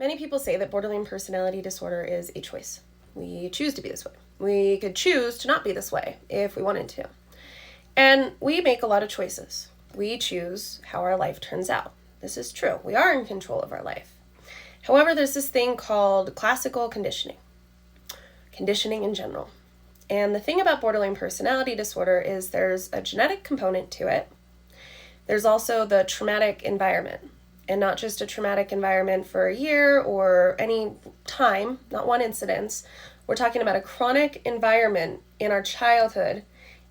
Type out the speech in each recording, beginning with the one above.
Many people say that borderline personality disorder is a choice. We choose to be this way. We could choose to not be this way if we wanted to. And we make a lot of choices. We choose how our life turns out. This is true. We are in control of our life. However, there's this thing called classical conditioning in general. And the thing about borderline personality disorder is there's a genetic component to it. There's also the traumatic environment, and not just a traumatic environment for a year or any time, not one incidence. We're talking about a chronic environment in our childhood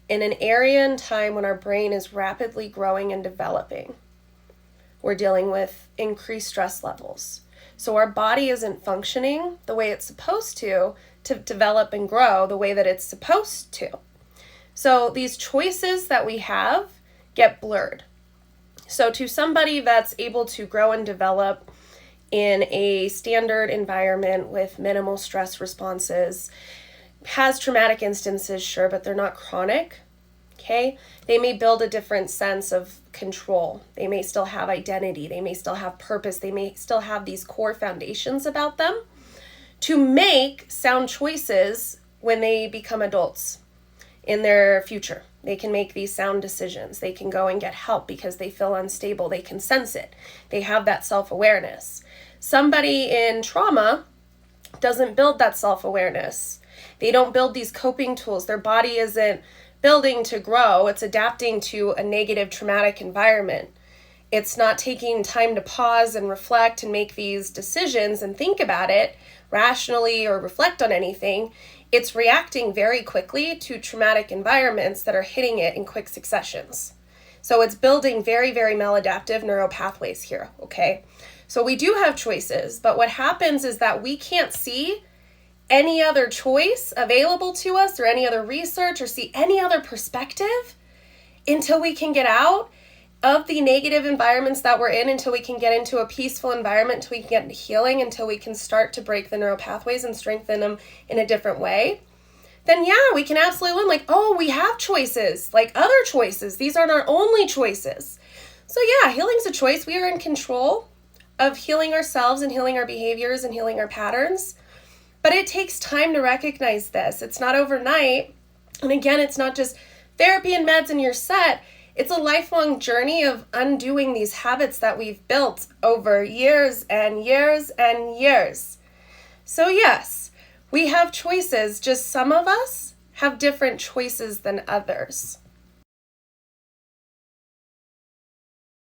in an area and time when our brain is rapidly growing and developing. We're dealing with increased stress levels. So our body isn't functioning the way it's supposed to develop and grow the way that it's supposed to. So these choices that we have get blurred. So to somebody that's able to grow and develop in a standard environment with minimal stress responses, has traumatic instances, sure, but they're not chronic, okay? They may build a different sense of control. They may still have identity. They may still have purpose. They may still have these core foundations about them to make sound choices when they become adults in their future. They can make these sound decisions. They can go and get help because they feel unstable. They can sense it. They have that self-awareness. Somebody in trauma doesn't build that self-awareness. They don't build these coping tools. Their body isn't building to grow. It's adapting to a negative traumatic environment. It's not taking time to pause and reflect and make these decisions and think about it rationally or reflect on anything. It's reacting very quickly to traumatic environments that are hitting it in quick successions. So it's building very, very maladaptive neural pathways here, okay? So we do have choices, but what happens is that we can't see any other choice available to us or any other research or see any other perspective until we can get out of the negative environments that we're in, until we can get into a peaceful environment, until we can get into healing, until we can start to break the neural pathways and strengthen them in a different way. Then yeah, we can absolutely learn, like, oh, we have choices, like other choices. These aren't our only choices. So yeah, healing's a choice. We are in control of healing ourselves and healing our behaviors and healing our patterns. But it takes time to recognize this. It's not overnight. And again, it's not just therapy and meds and you're set. It's a lifelong journey of undoing these habits that we've built over years and years and years. So yes, we have choices, just some of us have different choices than others.